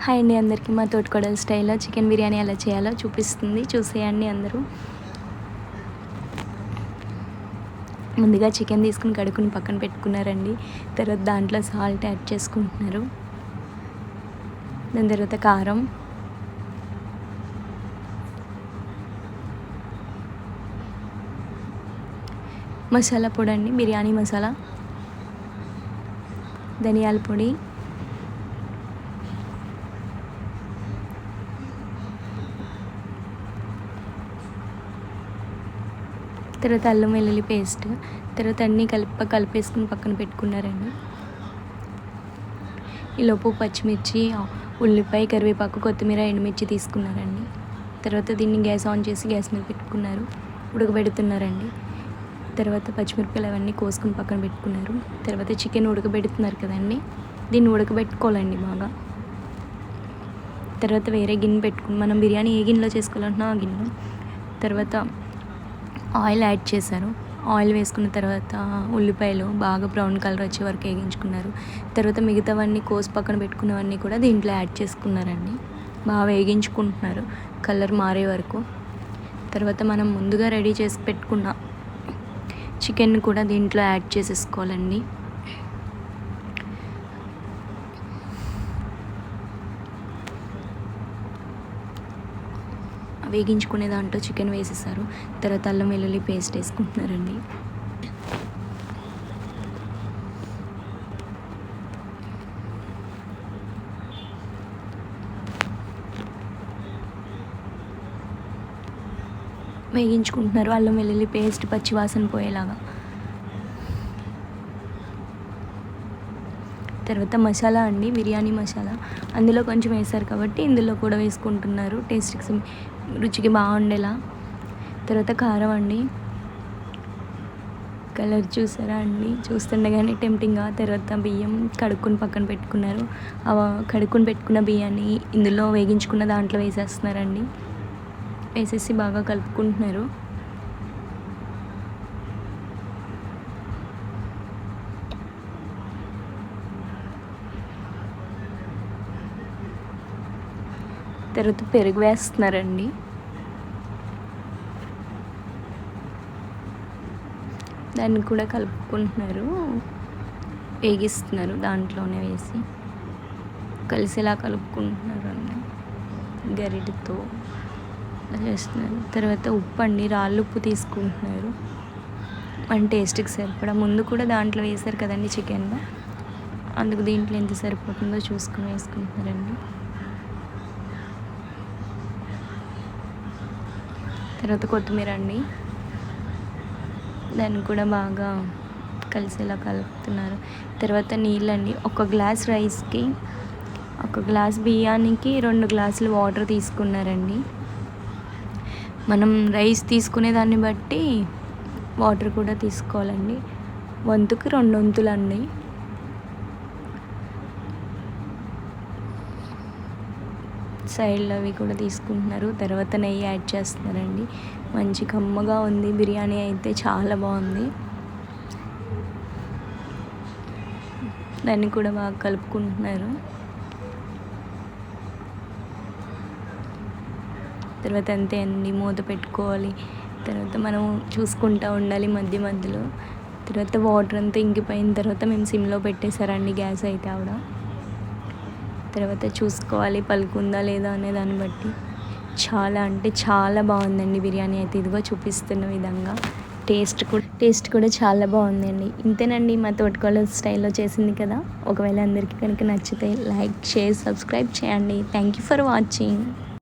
Hi అండి అందరికీ. మా తోటికోడల స్టైల్లో చికెన్ బిర్యానీ ఎలా చేయాలో చూపిస్తుంది, చూసేయండి అందరూ. ముందుగా చికెన్ తీసుకుని కడుక్కుని పక్కన పెట్టుకున్నారండి. తర్వాత దాంట్లో సాల్ట్ యాడ్ చేసుకుంటున్నారు. దాని తర్వాత కారం, మసాలా పొడి అండి, బిర్యానీ మసాలా, ధనియాల పొడి, తర్వాత అల్లం వెల్లుల్లి పేస్ట్, తర్వాత అన్నీ కలిపేసుకుని పక్కన పెట్టుకున్నారండి. ఈలోపు పచ్చిమిర్చి, ఉల్లిపాయ, కరివేపాకు, కొత్తిమీర, ఎండుమిర్చి తీసుకున్నారండి. తర్వాత దీన్ని గ్యాస్ ఆన్ చేసి గ్యాస్ మీద పెట్టుకున్నారు, ఉడకబెడుతున్నారండి. తర్వాత పచ్చిమిరపకాయలు అవన్నీ కోసుకుని పక్కన పెట్టుకున్నారు. తర్వాత చికెన్ ఉడకబెడుతున్నారు కదండి, దీన్ని ఉడకబెట్టుకోవాలండి బాగా. తర్వాత వేరే గిన్నె పెట్టుకుని మనం బిర్యానీ ఏ గిన్నెలో చేసుకోవాలంటున్నా ఆ గిన్నె. తర్వాత ఆయిల్ యాడ్ చేశారు. ఆయిల్ వేసుకున్న తర్వాత ఉల్లిపాయలు బాగా బ్రౌన్ కలర్ వచ్చే వరకు వేగించుకున్నారు. తర్వాత మిగతావన్నీ కోసి పక్కన పెట్టుకున్నవన్నీ కూడా దీంట్లో యాడ్ చేసుకున్నారండి. బాగా వేగించుకుంటున్నారు కలర్ మారే వరకు. తర్వాత మనం ముందుగా రెడీ చేసి పెట్టుకున్న చికెన్ కూడా దీంట్లో యాడ్ చేసేసుకోవాలండి. వేగించుకునే దాంట్లో చికెన్ వేసేసారు. తర్వాత అల్లం వెల్లుల్లి పేస్ట్ వేసుకుంటున్నారండి. వేగించుకుంటున్నారు అల్లం వెల్లుల్లి పేస్ట్ పచ్చివాసన పోయేలాగా. తర్వాత మసాలా అండి, బిర్యానీ మసాలా అందులో కొంచెం వేశారు కాబట్టి ఇందులో కూడా వేసుకుంటున్నారు టేస్ట్కి రుచికి బాగుండేలా. తర్వాత కారం అండి, కలర్ చూసారా అండి, చూస్తుండగానే టెంప్టింగ్గా. తర్వాత బియ్యం కడుక్కొని పక్కన పెట్టుకున్నారు. కడుక్కొని పెట్టుకున్న బియ్యాన్ని ఇందులో వేగించుకున్న దాంట్లో వేసేస్తున్నారండి. వేసేసి బాగా కలుపుకుంటున్నారు. తర్వాత పెరుగు వేస్తున్నారండి. దాన్ని కూడా కలుపుకుంటున్నారు, వేగిస్తున్నారు దాంట్లోనే వేసి కలిసేలా కలుపుకుంటున్నారు అండి, గరిటెతో చేస్తున్నారు. తర్వాత ఉప్పు అండి, రాళ్ళు ఉప్పు తీసుకుంటున్నారు మన టేస్ట్కి సరిపడా. ముందు కూడా దాంట్లో వేశారు కదండి చికెన్లో, అందుకు దీంట్లో ఎంత సరిపోతుందో చూసుకుని వేసుకుంటున్నారండి. తర్వాత కొత్తిమీర అండి, దాన్ని కూడా బాగా కలిసేలా కలుపుతున్నారు. తర్వాత నీళ్ళండి, ఒక గ్లాస్ రైస్కి, ఒక గ్లాస్ బియ్యానికి 2 గ్లాసులు వాటర్ తీసుకున్నారండి. మనం రైస్ తీసుకునే దాన్ని బట్టి వాటర్ కూడా తీసుకోవాలండి. వంతుకి 2 వంతులు అండి. సైడ్లో అవి కూడా తీసుకుంటున్నారు. తర్వాత నెయ్యి యాడ్ చేస్తున్నారండి. మంచి కమ్మగా ఉంది బిర్యానీ అయితే, చాలా బాగుంది. దాన్ని కూడా బాగా కలుపుకుంటున్నారు. తర్వాత అంతే అండి, మూత పెట్టుకోవాలి. తర్వాత మనం చూసుకుంటూ ఉండాలి మధ్య మధ్యలో. తర్వాత వాటర్ అంతా ఇంకిపోయిన తర్వాత మేము సిమ్లో పెట్టేశారండి గ్యాస్ అయితే ఆవిడ. తర్వాత చూసుకోవాలి పలుకుందా లేదా అనే దాన్ని బట్టి. చాలా అంటే చాలా బాగుందండి బిర్యానీ అయితే, ఇదిగో చూపిస్తున్న విధంగా. టేస్ట్ కూడా చాలా బాగుందండి. ఇంతేనండి మా తోటికోడల స్టైల్లో చేసింది కదా. ఒకవేళ అందరికీ కనుక నచ్చితే లైక్, షేర్, సబ్స్క్రైబ్ చేయండి. Thank you for watching.